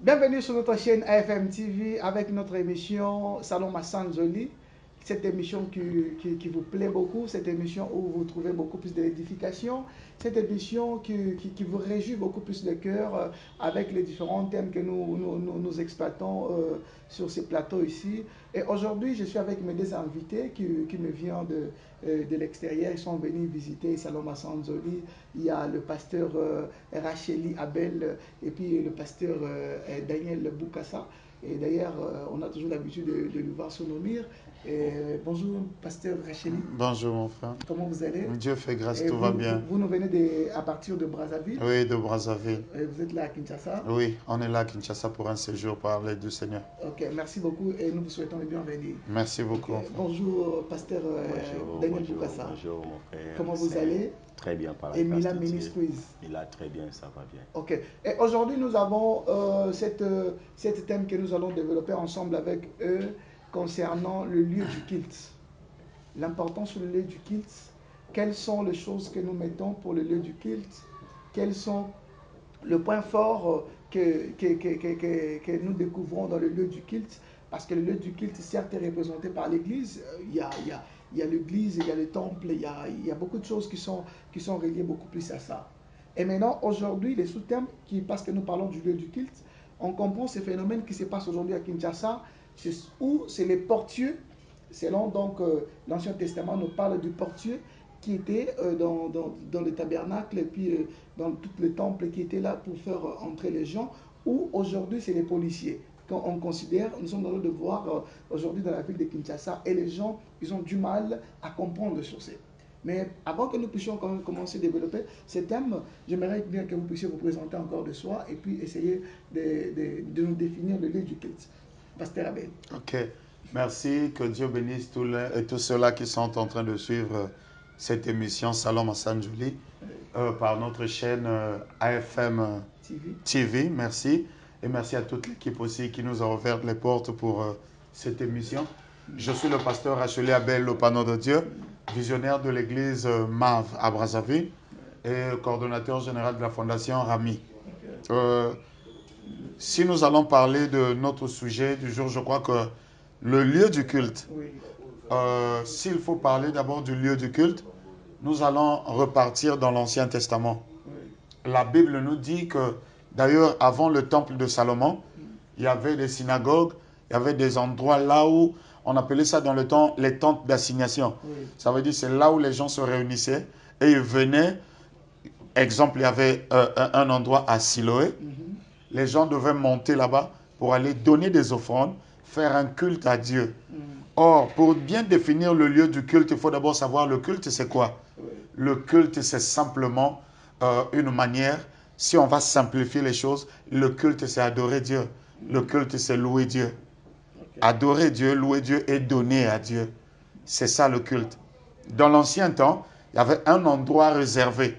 Bienvenue sur notre chaîne AFM TV avec notre émission Salon Massanjoli. Cette émission qui vous plaît beaucoup, cette émission où vous trouvez beaucoup plus d'édification, cette émission qui vous réjouit beaucoup plus le cœur avec les différents thèmes que nous exploitons sur ces plateaux ici. Et aujourd'hui, je suis avec mes deux invités qui me viennent de l'extérieur. Ils sont venus visiter Salon Massanjoli. Il y a le pasteur Racheli Abel et puis le pasteur Daniel Boukassa. Et d'ailleurs, on a toujours l'habitude de le voir se nommer. Bonjour, pasteur Racheli. Bonjour, mon frère. Comment vous allez? Dieu fait grâce, tout va bien. Vous nous venez à partir de Brazzaville? Oui, de Brazzaville. Et vous êtes là à Kinshasa? Oui, on est là à Kinshasa pour un séjour par l'aide du Seigneur. Ok, merci beaucoup et nous vous souhaitons le bienvenue. Merci beaucoup. Okay. Bonjour, pasteur Daniel Boukassa. Bonjour, mon frère. Comment vous allez? Très bien, par Et Mila Ministries. Il a très bien, ça va bien. Ok. Et aujourd'hui, nous avons cette thème que nous allons développer ensemble avec eux concernant le lieu du culte. L'importance sur le lieu du culte. Quelles sont les choses que nous mettons pour le lieu du culte? Quels sont les points forts que nous découvrons dans le lieu du culte? Parce que le lieu du culte, certes, est représenté par l'Église. Il y a l'église, il y a le temple, il y a beaucoup de choses qui sont reliées beaucoup plus à ça. Et maintenant, aujourd'hui, les sous-thèmes, parce que nous parlons du lieu du culte, on comprend ces phénomènes qui se passent aujourd'hui à Kinshasa, où c'est les portiers, selon donc l'Ancien Testament nous parle du portier qui était dans le tabernacle et puis dans tout le temple qui était là pour faire entrer les gens, où aujourd'hui c'est les policiers. Quand on considère, nous sommes en train de voir aujourd'hui dans la ville de Kinshasa et les gens, ils ont du mal à comprendre sur ça. Mais avant que nous puissions quand même commencer à développer ce thème, j'aimerais bien que vous puissiez vous présenter encore de soi et puis essayer de nous définir le lieu du culte. Pasteur Abel. Ok, merci, que Dieu bénisse tous ceux-là qui sont en train de suivre cette émission Salon Massanjoli par notre chaîne AFM TV. Merci. Et merci à toute l'équipe aussi qui nous a ouvert les portes pour cette émission. Je suis le pasteur Racheli Abel, le panneau de Dieu, visionnaire de l'église MAV à Brazzaville et coordonnateur général de la fondation Rami. Si nous allons parler de notre sujet du jour, je crois que le lieu du culte, s'il faut parler d'abord du lieu du culte, nous allons repartir dans l'Ancien Testament. La Bible nous dit que, d'ailleurs, avant le temple de Salomon, il y avait des synagogues, il y avait des endroits là où on appelait ça dans le temps les tentes d'assignation. Ça veut dire c'est là où les gens se réunissaient et ils venaient. Exemple, il y avait un endroit à Siloé. Les gens devaient monter là-bas pour aller donner des offrandes, faire un culte à Dieu. Or, pour bien définir le lieu du culte, il faut d'abord savoir le culte, c'est quoi? Le culte, c'est simplement une manière, si on va simplifier les choses, le culte, c'est adorer Dieu. Le culte, c'est louer Dieu. Adorer Dieu, louer Dieu et donner à Dieu. C'est ça le culte. Dans l'ancien temps, il y avait un endroit réservé.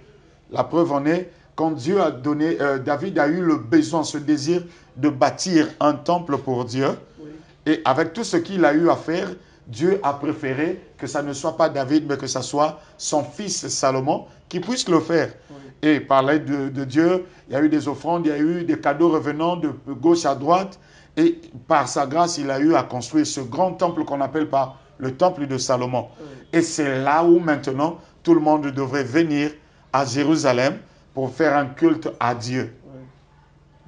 La preuve en est, quand Dieu a donné, David a eu le besoin, ce désir de bâtir un temple pour Dieu. Et avec tout ce qu'il a eu à faire, Dieu a préféré que ça ne soit pas David, mais que ça soit son fils Salomon qui puisse le faire. Et par l'aide de Dieu, il y a eu des offrandes, il y a eu des cadeaux revenant de gauche à droite. Et par sa grâce, il a eu à construire ce grand temple qu'on appelle par le temple de Salomon. Et c'est là où maintenant, tout le monde devrait venir à Jérusalem pour faire un culte à Dieu.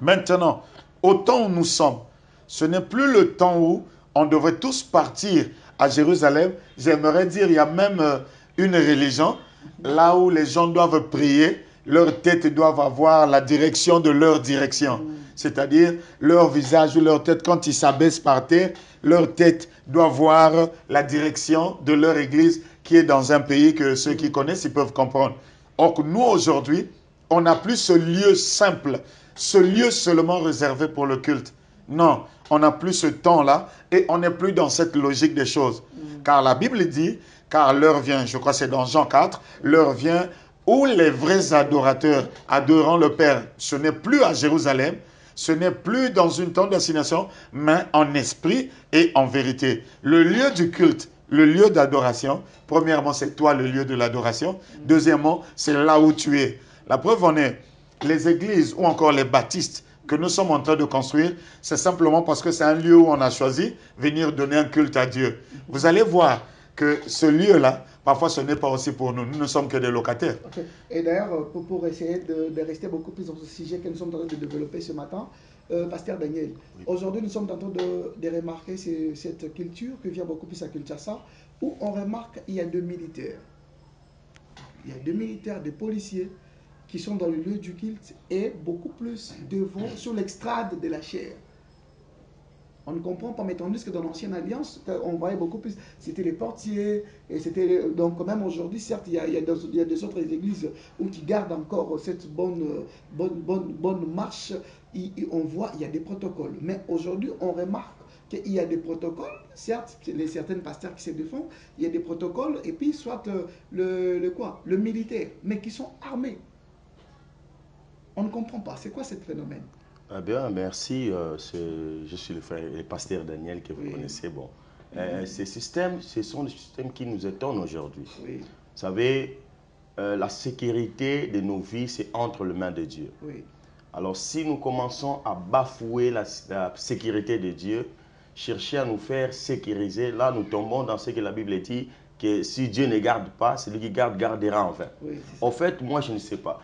Maintenant, au temps où nous sommes, ce n'est plus le temps où on devrait tous partir à Jérusalem. J'aimerais dire, il y a même une religion là où les gens doivent prier, leurs têtes doivent avoir la direction de leur direction. C'est-à-dire, leur visage ou leur tête, quand ils s'abaissent par terre, leur tête doit voir la direction de leur église qui est dans un pays que ceux qui connaissent, ils peuvent comprendre. Or, nous, aujourd'hui, on n'a plus ce lieu simple, ce lieu seulement réservé pour le culte. Non, on n'a plus ce temps-là et on n'est plus dans cette logique des choses. Car la Bible dit, car l'heure vient, je crois que c'est dans Jean 4, l'heure vient où les vrais adorateurs adorant le Père, ce n'est plus à Jérusalem, ce n'est plus dans une tente d'assignation, mais en esprit et en vérité. Le lieu du culte, le lieu d'adoration, premièrement, c'est toi le lieu de l'adoration. Deuxièmement, c'est là où tu es. La preuve en est, les églises ou encore les baptistes que nous sommes en train de construire, c'est simplement parce que c'est un lieu où on a choisi venir donner un culte à Dieu. Vous allez voir que ce lieu-là, parfois ce n'est pas aussi pour nous. Nous ne sommes que des locataires. Okay. Et d'ailleurs, pour essayer de rester beaucoup plus dans ce sujet que nous sommes en train de développer ce matin, Pasteur Daniel, oui. Aujourd'hui nous sommes en train de remarquer cette culture qui vient beaucoup plus à Kinshasa, où on remarque qu'il y a deux militaires. Il y a deux militaires, des policiers qui sont dans le lieu du culte et beaucoup plus devant sur l'extrade de la chair. On ne comprend pas, mais tandis que dans l'ancienne alliance, on voyait beaucoup plus, c'était les portiers, et c'était, donc quand même aujourd'hui, certes, il y a des autres églises où qui gardent encore cette bonne marche, on voit, il y a des protocoles. Mais aujourd'hui, on remarque qu'il y a des protocoles, certes, certains pasteurs qui se défendent, il y a des protocoles, et puis soit le militaire, mais qui sont armés. On ne comprend pas, c'est quoi ce phénomène? Ah bien, merci. Je suis le pasteur Daniel que vous connaissez. Bon, ces systèmes, ce sont des systèmes qui nous étonnent aujourd'hui. Oui. Vous savez, la sécurité de nos vies, c'est entre les mains de Dieu. Oui. Alors, si nous commençons à bafouer la sécurité de Dieu, chercher à nous faire sécuriser, là, nous tombons dans ce que la Bible dit, que si Dieu ne garde pas, celui qui garde, gardera enfin. Oui, en fait, moi, je ne sais pas.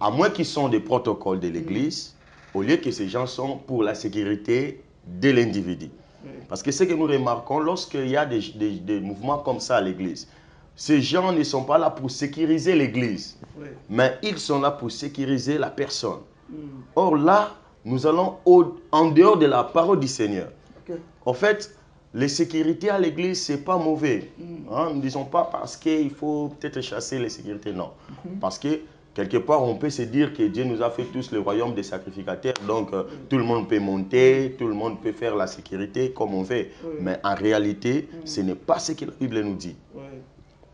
À moins qu'ils soient des protocoles de l'Église, au lieu que ces gens sont pour la sécurité de l'individu. Oui. Parce que ce que nous remarquons, lorsqu'il y a des mouvements comme ça à l'Église, ces gens ne sont pas là pour sécuriser l'Église, oui, mais ils sont là pour sécuriser la personne. Or là, nous allons en dehors de la parole du Seigneur. Okay. En fait, les sécurités à l'Église, ce n'est pas mauvais. Hein? Nous ne disons pas parce qu'il faut peut-être chasser les sécurités, non. Parce que quelque part, on peut se dire que Dieu nous a fait tous le royaume des sacrificateurs, donc tout le monde peut monter, tout le monde peut faire la sécurité comme on veut. Oui. Mais en réalité, ce n'est pas ce que la Bible nous dit. Oui.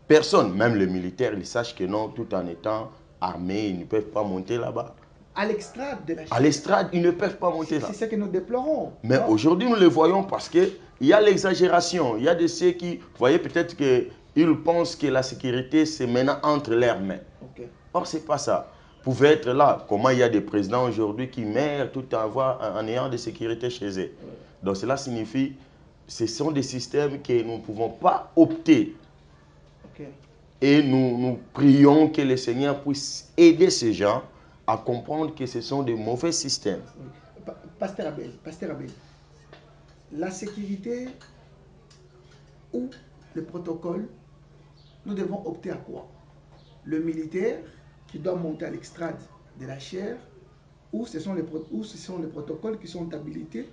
Personne, même les militaires, ils sachent que non, tout en étant armés, ils ne peuvent pas monter là-bas. À l'extrade de la chair. À l'estrade, ils ne peuvent pas monter là. C'est ce que nous déplorons. Mais aujourd'hui, nous le voyons parce qu'il y a l'exagération. Il y a de ceux qui, vous voyez, peut-être qu'ils pensent que la sécurité, c'est maintenant entre leurs mains. Okay. Or, ce n'est pas ça. Vous pouvez être là. Comment il y a des présidents aujourd'hui qui meurent tout en ayant de sécurité chez eux. Ouais. Donc, cela signifie que ce sont des systèmes que nous ne pouvons pas opter. Okay. Et nous prions que le Seigneur puisse aider ces gens à comprendre que ce sont des mauvais systèmes. Oui. Pasteur Abel, la sécurité ou le protocole, nous devons opter à quoi? Le militaire qui doit monter à l'extrade de la chair, ou ce sont les protocoles qui sont habilités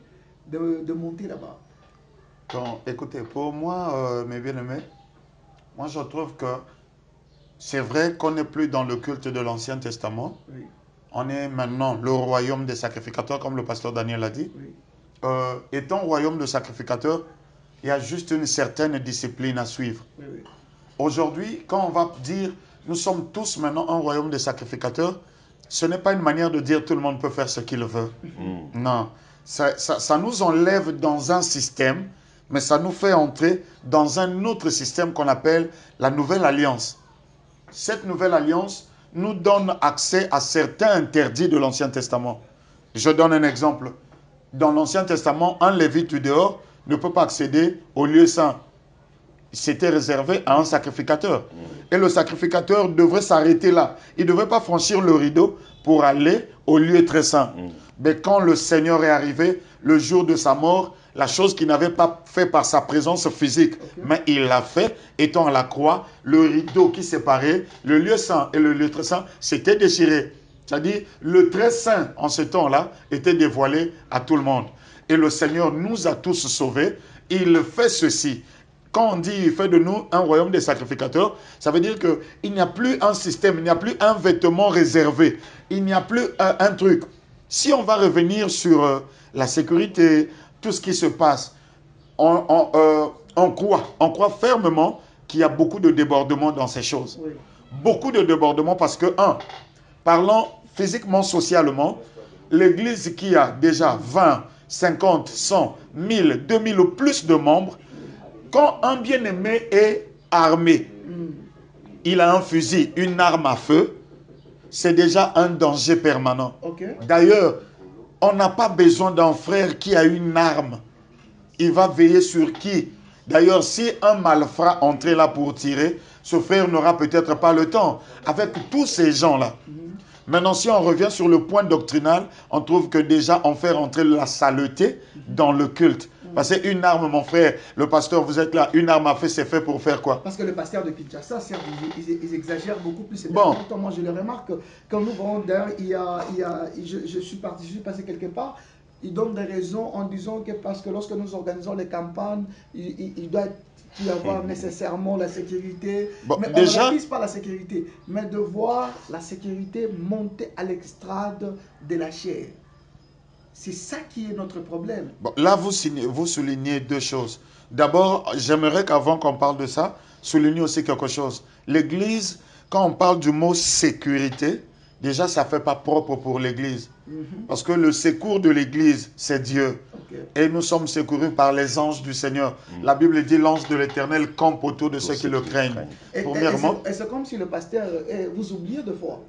de monter là-bas? Donc, écoutez, pour moi, mes bien-aimés, moi je trouve que c'est vrai qu'on n'est plus dans le culte de l'Ancien Testament. Oui. On est maintenant le royaume des sacrificateurs, comme le pasteur Daniel a dit. Oui. Étant royaume de sacrificateurs, il y a juste une certaine discipline à suivre. Oui, oui. Aujourd'hui, quand on va dire nous sommes tous maintenant un royaume de sacrificateurs, ce n'est pas une manière de dire tout le monde peut faire ce qu'il veut. Non, ça nous enlève dans un système, mais ça nous fait entrer dans un autre système qu'on appelle la Nouvelle Alliance. Cette Nouvelle Alliance nous donne accès à certains interdits de l'Ancien Testament. Je donne un exemple. Dans l'Ancien Testament, un lévite du dehors ne peut pas accéder au lieu saint. C'était réservé à un sacrificateur. Et le sacrificateur devrait s'arrêter là. Il ne devrait pas franchir le rideau pour aller au lieu très saint. Mais quand le Seigneur est arrivé, le jour de sa mort, la chose qu'il n'avait pas fait par sa présence physique, mais il l'a fait, étant à la croix, le rideau qui séparait le lieu saint et le lieu très saint s'était déchiré. C'est-à-dire, le très saint, en ce temps-là, était dévoilé à tout le monde. Et le Seigneur nous a tous sauvés. Il fait ceci. Quand on dit il fait de nous un royaume des sacrificateurs, ça veut dire qu'il n'y a plus un système, il n'y a plus un vêtement réservé, il n'y a plus un truc. Si on va revenir sur la sécurité, tout ce qui se passe, on croit fermement qu'il y a beaucoup de débordements dans ces choses. Oui. Beaucoup de débordements parce que, parlant physiquement, socialement, l'église qui a déjà 20, 50, 100, 1000, 2000 ou plus de membres, quand un bien-aimé est armé, il a un fusil, une arme à feu, c'est déjà un danger permanent. Okay. D'ailleurs, On n'a pas besoin d'un frère qui a une arme. Il va veiller sur qui? D'ailleurs, si un malfrat entrait là pour tirer, ce frère n'aura peut-être pas le temps. Avec tous ces gens-là. Maintenant, si on revient sur le point doctrinal, on trouve que déjà on fait rentrer la saleté dans le culte. Parce qu'une arme, mon frère, le pasteur, vous êtes là, une arme à feu, c'est fait pour faire quoi? Parce que le pasteur de Kinshasa, ils exagèrent beaucoup plus. Bon. Moi, je le remarque, quand nous voyons d'ailleurs, je suis passé quelque part, ils donnent des raisons en disant que parce que lorsque nous organisons les campagnes, il doit y avoir nécessairement la sécurité. Bon, mais déjà, on ne réalise pas la sécurité, mais de voir la sécurité monter à l'extrade de la chair. C'est ça qui est notre problème. Bon, là, vous soulignez deux choses. D'abord, j'aimerais qu'avant qu'on parle de ça, souligner aussi quelque chose. L'Église, quand on parle du mot sécurité, déjà, ça ne fait pas propre pour l'Église. Parce que le secours de l'Église, c'est Dieu. Et nous sommes secourus par les anges du Seigneur. La Bible dit l'ange de l'Éternel campe autour de ceux qui le craignent. Premièrement. Et c'est comme si le pasteur, vous oubliez de fois.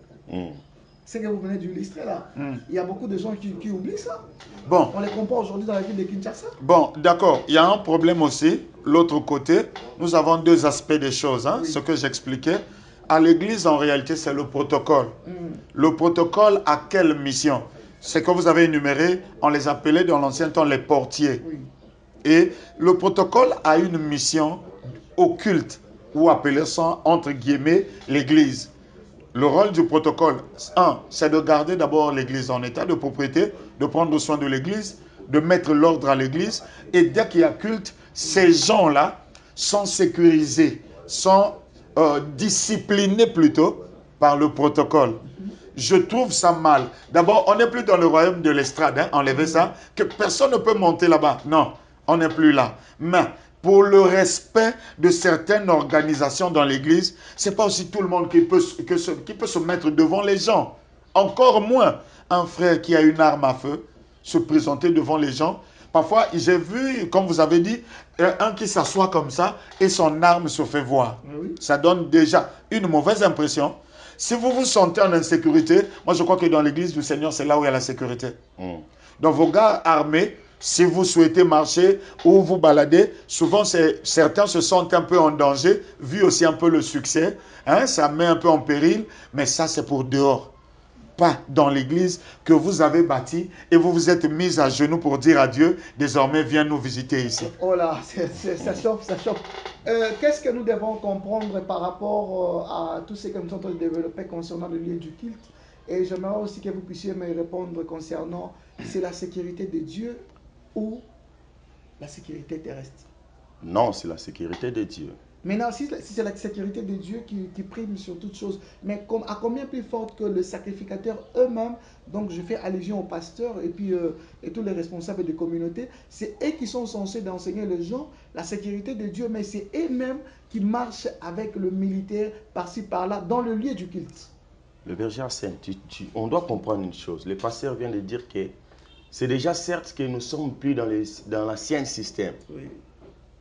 C'est que vous venez d'illustrer là. Il y a beaucoup de gens qui oublient ça. Bon. On les comprend aujourd'hui dans la ville de Kinshasa. Bon, d'accord. Il y a un problème aussi. L'autre côté, nous avons deux aspects des choses. Hein, ce que j'expliquais. À l'église, en réalité, c'est le protocole. Le protocole a quelle mission? C'est que vous avez énuméré, on les appelait dans l'ancien temps les portiers. Et le protocole a une mission occulte, ou appelé ça, entre guillemets, l'église. Le rôle du protocole, c'est de garder d'abord l'église en état de propriété, de prendre soin de l'église, de mettre l'ordre à l'église. Et dès qu'il y a culte, ces gens-là sont sécurisés, sont disciplinés plutôt par le protocole. Je trouve ça mal. D'abord, on n'est plus dans le royaume de l'estrade, hein, enlevez ça, que personne ne peut monter là-bas. Non, on n'est plus là. Mais pour le respect de certaines organisations dans l'église, ce n'est pas aussi tout le monde qui peut se mettre devant les gens. Encore moins un frère qui a une arme à feu se présenter devant les gens. Parfois, j'ai vu, comme vous avez dit, un qui s'assoit comme ça et son arme se fait voir. Ça donne déjà une mauvaise impression. Si vous vous sentez en insécurité, moi je crois que dans l'église du Seigneur, c'est là où il y a la sécurité. Donc vos gars armés, si vous souhaitez marcher ou vous balader, souvent certains se sentent un peu en danger, vu aussi un peu le succès. Hein, ça met un peu en péril, mais ça c'est pour dehors. Pas dans l'église que vous avez bâtie et vous vous êtes mis à genoux pour dire à Dieu, désormais viens nous visiter ici. Oh là, ça chauffe, ça chauffe. Qu'est-ce que nous devons comprendre par rapport à tout ce que nous sommes en train de développer concernant le lieu du culte? Et j'aimerais aussi que vous puissiez me répondre concernant c'est la sécurité de Dieu ou la sécurité terrestre? Non, c'est la sécurité de Dieu. Maintenant, si c'est la sécurité de Dieu qui prime sur toute chose, mais à combien plus forte que le sacrificateur eux-mêmes, donc je fais allusion aux pasteurs et puis et tous les responsables des communautés, c'est eux qui sont censés d'enseigner les gens la sécurité de Dieu, mais c'est eux-mêmes qui marchent avec le militaire par-ci par-là dans le lieu du culte. Le berger Arsène, on doit comprendre une chose. Le pasteur vient de dire que c'est déjà certes que nous ne sommes plus dans l'ancien système. Oui.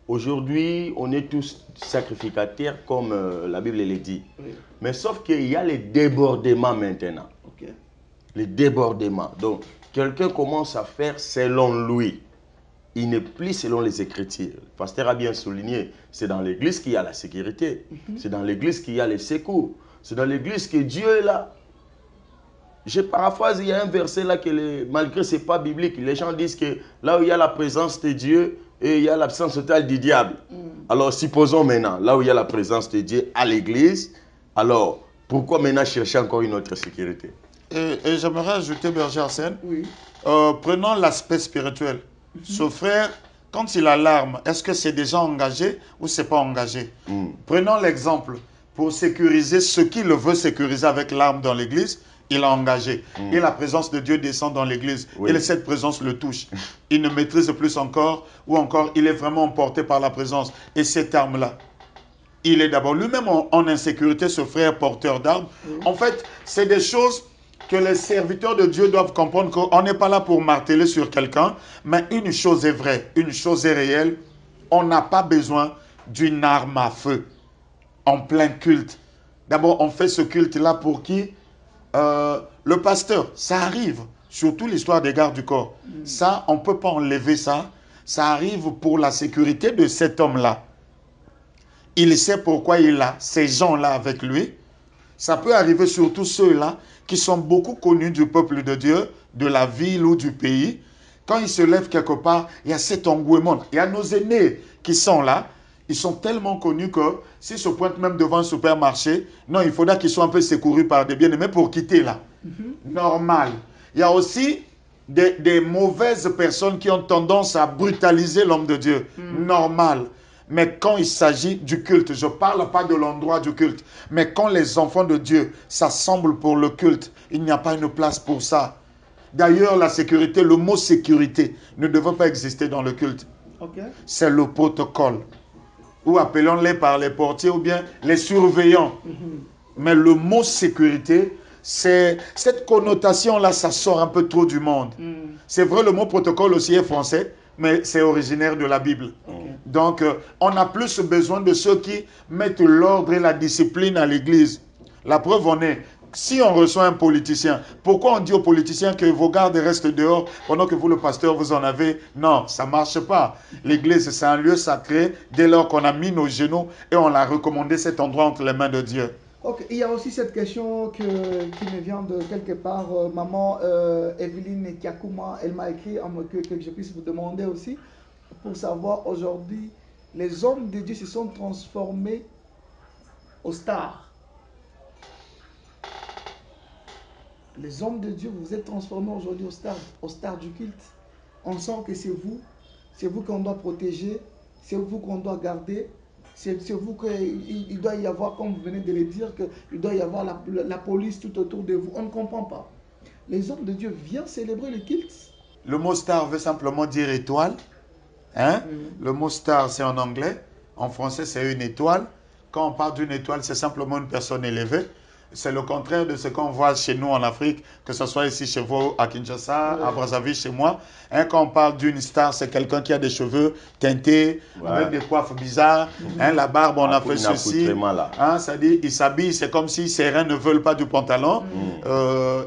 Aujourd'hui, on est tous sacrificataires comme la Bible le dit. Oui. Mais sauf qu'il y a les débordements maintenant. Okay. Les débordements. Donc, quelqu'un commence à faire selon lui. Il n'est plus selon les Écritures. Le pasteur a bien souligné, c'est dans l'église qu'il y a la sécurité. C'est dans l'église qu'il y a les secours. C'est dans l'église que Dieu est là. Je paraphrase, il y a un verset là que malgré ce n'est pas biblique, les gens disent que là où il y a la présence de Dieu, et il y a l'absence totale du diable. Alors, supposons maintenant, là où il y a la présence de Dieu à l'église, alors, pourquoi maintenant chercher encore une autre sécurité? Et j'aimerais ajouter, berger Arsène, prenons l'aspect spirituel. Ce frère, quand il a l'arme, est-ce que c'est déjà engagé ou c'est pas engagé? Prenons l'exemple, pour sécuriser ce qu'il veut sécuriser avec l'arme dans l'église, il a engagé. Et la présence de Dieu descend dans l'église. Et cette présence le touche. Il ne maîtrise plus encore, ou encore, il est vraiment emporté par la présence. Et cette arme-là, il est d'abord lui-même en insécurité, ce frère porteur d'armes. En fait, c'est des choses que les serviteurs de Dieu doivent comprendre, qu'on n'est pas là pour marteler sur quelqu'un, mais une chose est vraie, une chose est réelle. On n'a pas besoin d'une arme à feu en plein culte. D'abord, on fait ce culte-là pour qui? Le pasteur, ça arrive. surtout l'histoire des gardes du corps. Ça, on ne peut pas enlever ça. Ça arrive pour la sécurité de cet homme-là. Il sait pourquoi il a ces gens-là avec lui. Ça peut arriver surtout ceux-là qui sont beaucoup connus du peuple de Dieu, de la ville ou du pays. Quand ils se lèvent quelque part, il y a cet engouement. Il y a nos aînés qui sont là. Ils sont tellement connus que s'ils se pointent même devant un supermarché, non, il faudra qu'ils soient un peu secourus par des bien-aimés pour quitter là. Normal. Il y a aussi des mauvaises personnes qui ont tendance à brutaliser l'homme de Dieu. Normal. Mais quand il s'agit du culte, je ne parle pas de l'endroit du culte, mais quand les enfants de Dieu s'assemblent pour le culte, il n'y a pas une place pour ça. D'ailleurs, la sécurité, le mot sécurité ne devrait pas exister dans le culte. C'est le protocole. Ou appelons-les par les portiers ou bien les surveillants. Mais le mot sécurité, c'est cette connotation-là, ça sort un peu trop du monde. C'est vrai, le mot protocole aussi est français, mais c'est originaire de la Bible. Donc, on a plus besoin de ceux qui mettent l'ordre et la discipline à l'église. La preuve en est, si on reçoit un politicien, pourquoi on dit aux politiciens que vos gardes restent dehors pendant que vous, le pasteur, vous en avez? Non, ça ne marche pas. L'église, c'est un lieu sacré dès lors qu'on a mis nos genoux et on a recommandé cet endroit entre les mains de Dieu. Ok, il y a aussi cette question qui me vient de quelque part. Maman Evelyne Kiakuma, elle m'a écrit que je puisse vous demander aussi pour savoir aujourd'hui, les hommes de Dieu se sont transformés aux stars. Les hommes de Dieu, vous êtes transformés aujourd'hui aux stars du culte. On sent que c'est vous qu'on doit protéger, c'est vous qu'on doit garder. C'est vous qu'il doit y avoir, comme vous venez de le dire, qu'il doit y avoir la police tout autour de vous. On ne comprend pas. Les hommes de Dieu viennent célébrer le culte. Le mot star veut simplement dire étoile. Hein? Le mot star, c'est en anglais. En français, c'est une étoile. Quand on parle d'une étoile, c'est simplement une personne élevée. C'est le contraire de ce qu'on voit chez nous en Afrique, que ce soit ici chez vous, à Kinshasa, à Brazzaville, chez moi. Hein, quand on parle d'une star, c'est quelqu'un qui a des cheveux teintés, avec des coiffes bizarres. Hein, la barbe, on a fait ceci. Hein, c'est-à-dire, il s'habille, c'est comme si ses reins ne veulent pas du pantalon.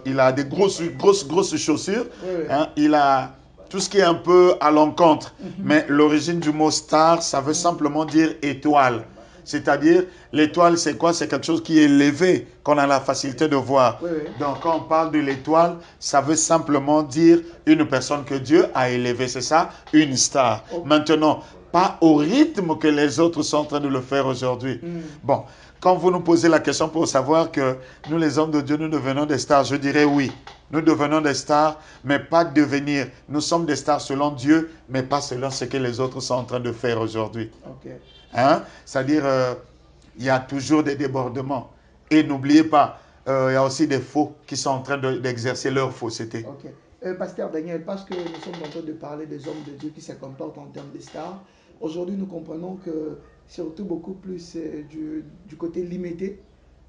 Il a des grosses chaussures. Hein, il a tout ce qui est un peu à l'encontre. Mais l'origine du mot star, ça veut simplement dire étoile. C'est-à-dire, l'étoile, c'est quoi? C'est quelque chose qui est élevé, qu'on a la facilité de voir. Donc, quand on parle de l'étoile, ça veut simplement dire une personne que Dieu a élevée. C'est ça, une star. Maintenant, pas au rythme que les autres sont en train de le faire aujourd'hui. Bon, quand vous nous posez la question pour savoir que nous, les hommes de Dieu, nous devenons des stars, je dirais oui. Nous devenons des stars, mais pas devenir. Nous sommes des stars selon Dieu, mais pas selon ce que les autres sont en train de faire aujourd'hui. Hein? C'est-à-dire, il y a toujours des débordements. Et n'oubliez pas, il y a aussi des faux qui sont en train d'exercer leur fausseté. Pasteur Daniel, parce que nous sommes en train de parler des hommes de Dieu qui se comportent en termes de stars, aujourd'hui nous comprenons que surtout beaucoup plus du côté limité.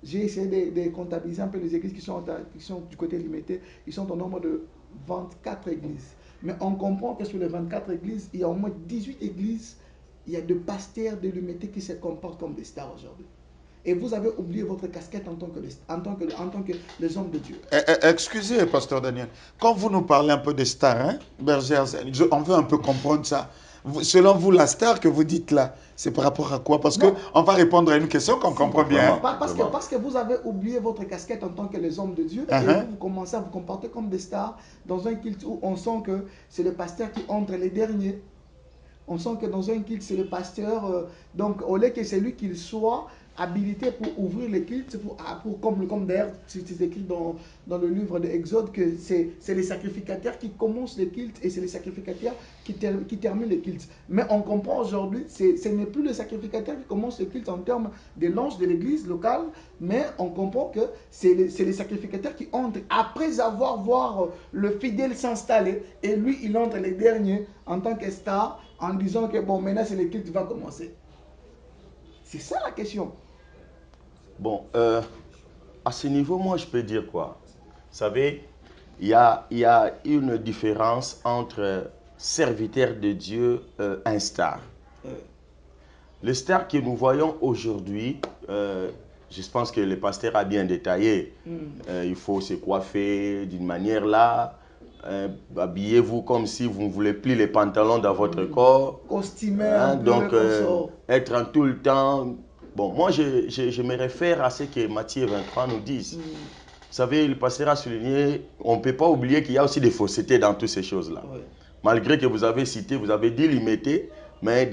J'ai essayé de comptabiliser un peu les églises qui sont du côté limité. Ils sont au nombre de 24 églises. Mais on comprend que sur les 24 églises, il y a au moins 18 églises. Il y a des pasteurs de l'humanité qui se comportent comme des stars aujourd'hui. Et vous avez oublié votre casquette en tant que les hommes de Dieu. Excusez, pasteur Daniel. Quand vous nous parlez un peu des stars, hein, bergères, on veut un peu comprendre ça. Selon vous, la star que vous dites là, c'est par rapport à quoi? Parce qu'on va répondre à une question qu'on comprend bien. Parce que vous avez oublié votre casquette en tant que les hommes de Dieu. Et vous commencez à vous comporter comme des stars dans un culte où on sent que c'est le pasteur qui entre les derniers. On sent que dans un culte, c'est le pasteur, donc au lieu que c'est lui qu'il soit habilité pour ouvrir les cultes, comme d'ailleurs c'est écrit dans le livre de Exode, que c'est les sacrificateurs qui commencent les cultes et c'est les sacrificateurs qui terminent les cultes. Mais on comprend aujourd'hui, ce n'est plus les sacrificateurs qui commencent les cultes en termes de l'ange de l'église locale, mais on comprend que c'est les sacrificateurs qui entrent après avoir vu le fidèle s'installer et lui il entre les derniers en tant que star en disant que bon maintenant c'est le culte qui va commencer. C'est ça la question. Bon, à ce niveau, moi, je peux dire quoi? Vous savez, il y a une différence entre serviteur de Dieu et un star. Le star que nous voyons aujourd'hui, je pense que le pasteur a bien détaillé. Il faut se coiffer d'une manière là, habillez-vous comme si vous ne voulez plus les pantalons dans votre corps. Costumé, donc, être en tout le temps. Bon, moi, je me réfère à ce que Matthieu 23 nous dit. Vous savez, le pasteur a souligné, on ne peut pas oublier qu'il y a aussi des faussetés dans toutes ces choses-là. Ouais. Malgré que vous avez cité, vous avez dit limité, mais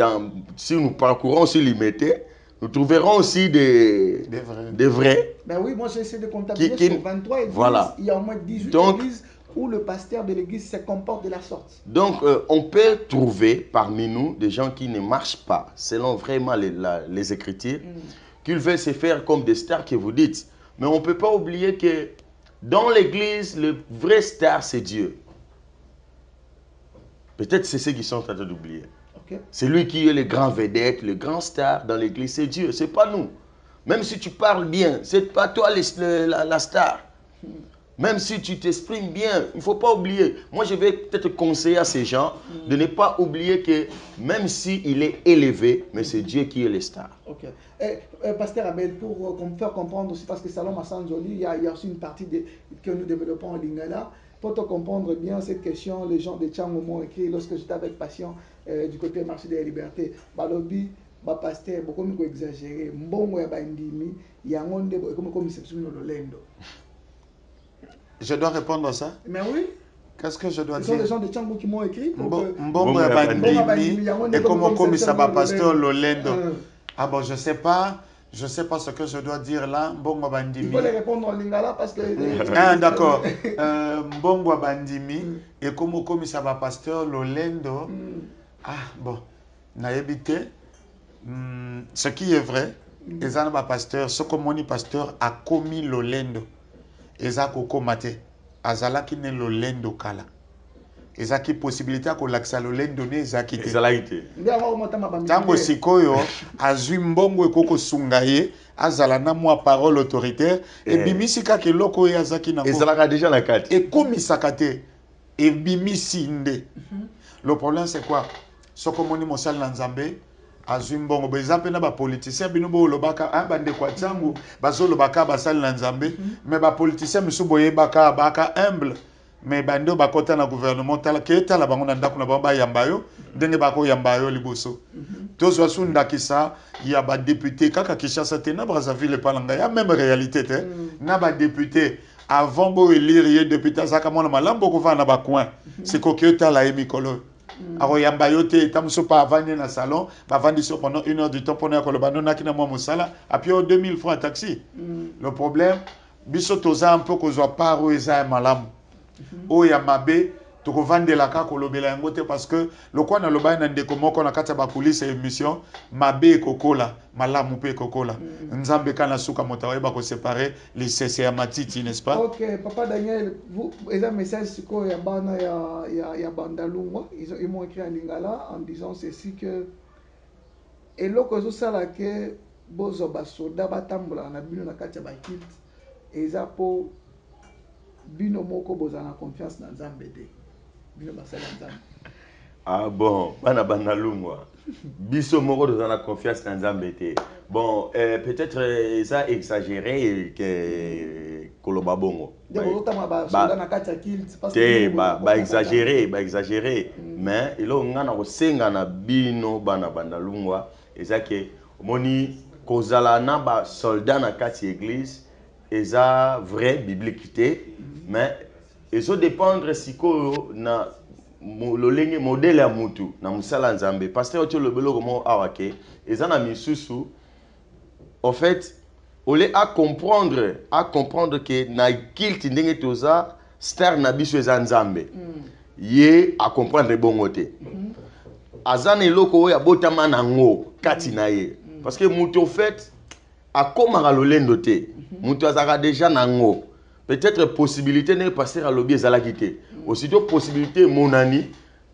si nous parcourons sur limité, nous trouverons aussi des vrais. Ben oui, moi j'essaie de comptabiliser sur 23 églises, voilà. Il y a au moins 18 églises où le pasteur de l'église se comporte de la sorte. Donc, on peut trouver parmi nous des gens qui ne marchent pas, selon vraiment les Écritures, qu'ils veulent se faire comme des stars que vous dites. Mais on ne peut pas oublier que dans l'église, le vrai star, c'est Dieu. Peut-être c'est ceux qui sont en train d'oublier. Okay. C'est lui qui est le grand vedette, le grand star dans l'église, c'est Dieu, c'est pas nous. Même si tu parles bien, c'est pas toi la star. Même si tu t'exprimes bien, il ne faut pas oublier. Moi, je vais peut-être conseiller à ces gens de ne pas oublier que même s'il est élevé, mais c'est Dieu qui est le star. Ok. Pasteur Abel, pour faire comprendre aussi, parce que Salom Massanjoli, il y a aussi une partie que nous développons en Lingala. Pour te comprendre bien cette question, les gens de Tchang m'ont écrit lorsque j'étais avec Patient du côté marché de la liberté. Balobi, pasteur, beaucoup mieux exagéré. Mbongo ya bandimi, yangonde comme c'est sur l'olendo. Je dois répondre à ça? Mais oui. Qu'est-ce que je dois dire? Ce sont des gens de Tchang qui m'ont écrit. Mbongo ya bandimi et comme ça va pasteur l'olendo. Ah bon, je sais pas ce que je dois dire là. Mbongo bandimi. Il faut les répondre en lingala parce que. Ah d'accord. Mbongo bandimi et comme ça va pasteur l'olendo. Ah bon, naïbité. Ce qui est vrai, les anaba pasteur, ce que mon pasteur a commis l'olendo. Eza koko mate azala ki ne lolendo kala eza ki possibilité ko laksa lolendo ne eza ki te tango sikoyo azwi mbongo ekoko sunga ye azala na mwa parole autoritaire et bimisi ka keloko ye azaki na ezalaka déjà na kati et komisaka te et bimisi nde. Le problème c'est quoi? Soko moni mosali na Nzambe azwi mbongo beza pe na ba politicien bino bo lobaka bande kwa tsangu bazo lobaka basali na Nzambe mais ba politicien misu boye baka humble mais bando bakota na gouvernement tala ke tala bango na ndako na ba yamba yo ndenge bako yamba yo liboso tozwa su ndakisa ya ba député kaka Kinshasa te na Brazzaville palanga ya même réalité te na ba député avant bo élire ye député saka mona malambo ko va na ba coin c'est ko ke tala e mikolo. Alors, Yambayote, Tamso pas vendre dans le salon, va vendre pendant 1 heure du temps pour nous le banon qui n'a moi moussala, à puis 2000 francs à taxi. Le problème, bisotoza un peu que soit pas roeza malam. O Yamabe, tu revends la carte au lobela ngote parce que le coin dans le bain n'a décommon qu'on a quatre bakulis et émission, Mabe kokola, malam ou pe kokola. Nzambe kana suka motawe ba ko séparer les CCA matiti, n'est-ce pas? Ok, papa Daniel, vous avez un message sur quoi ya Bandalungwa, ils m'ont écrit en lingala en disant ceci que et l'oko ça là que bozo basoda batambola na bino na katia bakit et ça pour bino moko boza na confiance dans Nzambe te. Ah bon, bana Bandalungwa. Biso moko dans la confiance dans Nzambe te. Bon, peut-être ça exagéré que Koloba Bongo. Exagéré. Mais il a na kosenga na bino bana Bandalungwa, eza que moni kozala na ba soldat na kati église, eza vrai biblique te, mais ils ont dépendre siko na lolenge modèle ya mutu na musala Nzambe pasteur oto le belo comme awake ezana misusu en fait olé à comprendre que na kilt ndenge toza star na biso eza Nzambe ye à comprendre bongote azana eloko ya botama nango kati na ye parce que mutu en fait akomaka lolendo te mutu azaka déjà nango. Peut-être possibilité n'est passer à l'objet à la quitter. Aussitôt possibilité monani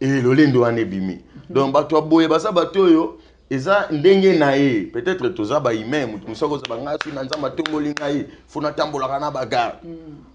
et le lendo anebimi. Donc bato boye basa bato yo eza ndenge nae. Peut-être toza ba imem musa ko zabanga su nanza matomboli ngai funa tambola kana bagarre.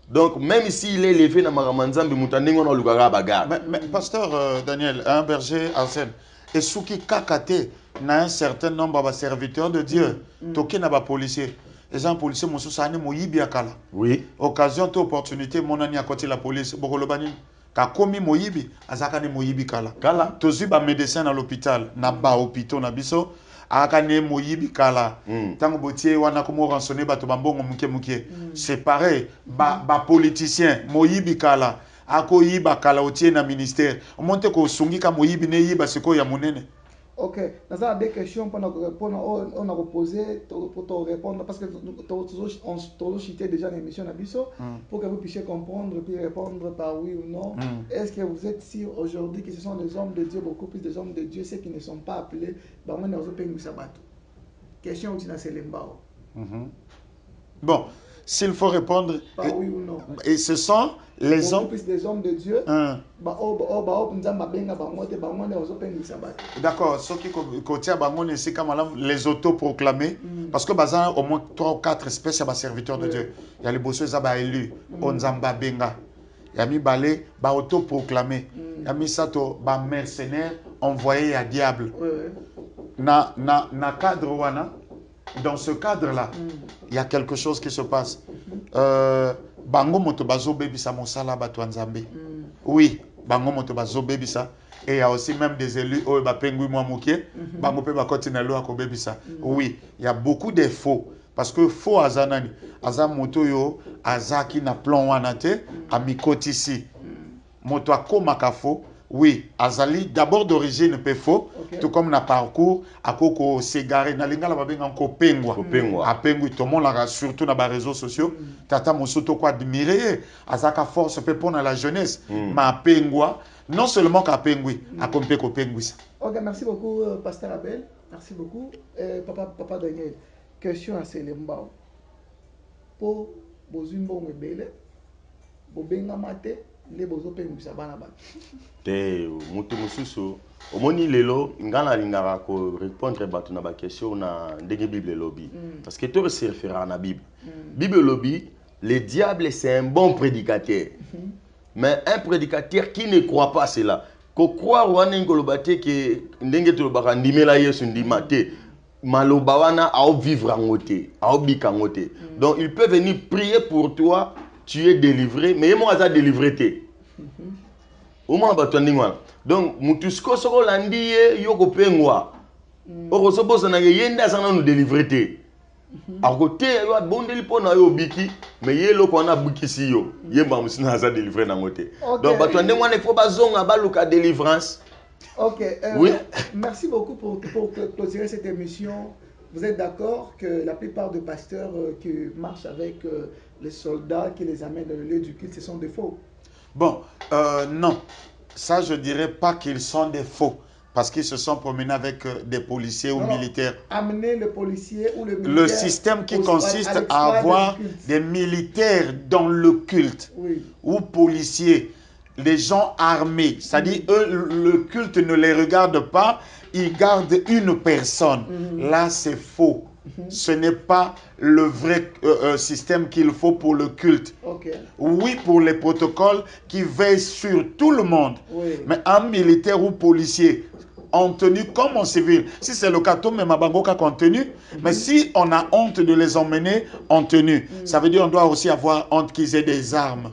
Donc même s'il est élevé na maramanzambe mutandengo na lukaka bagarre. Mais pasteur Daniel, un berger Arsène et souki kakate na un certain nombre de serviteurs de Dieu. Toki na ba policier. Les gens policiers m'ont soutenu, m'ont yibi akala. Oui. Occasion, opportunité, mon ami à côté de la police, Bokolobani, Kakomi moyibi, azakane moyibi kala. Kala. Tozi ba médecin à l'hôpital, na ba hôpital na biso, akane moyibi kala. Tango botier wana komo rançonner bato bambongo muke. C'est pareil, ba politicien moyibi kala. Ako yiba kala otie na ministère. Monte ko sungi ka moyibi ne yiba seko ya monene. Ok, nous avons des questions pour répondre, on a reposé pour te répondre parce que on cité déjà l'émission Nabiso pour que vous puissiez comprendre puis répondre par oui ou non. Est-ce que vous êtes sûr aujourd'hui que ce sont des hommes de Dieu, beaucoup plus des hommes de Dieu, ceux qui ne sont pas appelés, question où tu n'as Selembao. Bon, s'il faut répondre, par oui ou non. Et ce sont les hommes. Plus des hommes de Dieu. D'accord, ceux qui les autoproclamés, parce que bazan au moins 3 ou 4 espèces de serviteurs de Dieu. Il y a les bosseux zaba élus, onzamba benga. Il y a mis balé, ba autoproclamé. Il y a mis sato ba mercenaires envoyés à diable. Na cadre wana. Dans ce cadre-là, il y a quelque chose qui se passe. Bango motobazo bebisa mosala bato nzambe. Oui, bango motobazo bebisa. Et il y a aussi même des élus au bapengui moi moké, bango pe bakoti na loi ko bebisa. Oui, il y a beaucoup de faux parce que faux azanani, azam moto yo azaki na plan wana te amikoti ici. Moto akomaka faux. Oui, azali d'abord d'origine pe faux, tout comme na parcours akoko s'égarer na lingala babenga ko pengwa. Apengwi tout le monde la surtout na ba réseaux sociaux. Tata mosuto ko admirer azaka force pe pour la jeunesse. Ma pengwa non seulement ka pengwi, akompe ko pengwi. OK, merci beaucoup pasteur Abel. Merci beaucoup papa Daniel. Question à Selembao. Po bozumbo ngebele. Bobenga mate. Les bozo pengwisa bana ba. Te mutu mususu omoni lelo ngana lingara ko répondre bato na ba question na ndenge Bible lobby parce que tu se réfère à la Bible. Bible lobby, le diable c'est un bon prédicateur. Mais un prédicateur qui ne croit pas cela, ko croire wana ngolobate que ndenge to lobaka ndimela Yesu ndimate maloba wana a vivre en côté, a bika côté. Donc il peut venir prier pour toi. Tu es délivré, mais moi, je suis délivré. Donc, mutusko soko landi yoko pengwa. Oko sobo sana yenda sana nous délivré. À côté, yo a bondeli pona yo biki, mais yelo kona bukisi yo. Yemba musina za délivré na ngote. Donc, batwande mwana il faut bazonga baluka délivrance. OK. Oui. Merci beaucoup pour clôturer cette émission. Vous êtes d'accord que la plupart des pasteurs qui marchent avec les soldats qui les amènent dans le lieu du culte, ce sont des faux? Bon, non. Ça, je ne dirais pas qu'ils sont des faux. Parce qu'ils se sont promenés avec des policiers ou militaires. Amener le policier ou le militaire. Le système qui consiste à avoir des militaires dans le culte. Oui. Ou policiers. Les gens armés. C'est-à-dire, eux, le culte ne les regarde pas. Ils gardent une personne. Là, c'est faux. Ce n'est pas le vrai système qu'il faut pour le culte. Oui, pour les protocoles qui veillent sur tout le monde. Mais un militaire ou policier en tenue comme en civil, si c'est le cas, tout même à Bangoka en tenue, mais si on a honte de les emmener en tenue, ça veut dire qu'on doit aussi avoir honte qu'ils aient des armes.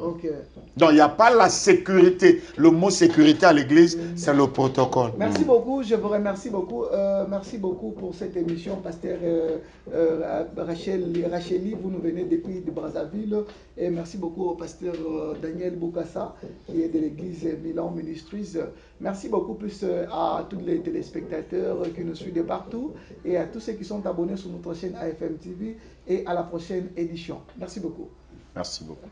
Donc il n'y a pas la sécurité. Le mot sécurité à l'église, c'est le protocole. Merci beaucoup, je vous remercie beaucoup. Merci beaucoup pour cette émission, pasteur Racheli, vous nous venez depuis de Brazzaville. Et merci beaucoup au pasteur Daniel Boukassa, qui est de l'église Milan Ministries. Merci beaucoup plus à tous les téléspectateurs qui nous suivent de partout et à tous ceux qui sont abonnés sur notre chaîne AFM TV et à la prochaine édition. Merci beaucoup. Merci beaucoup.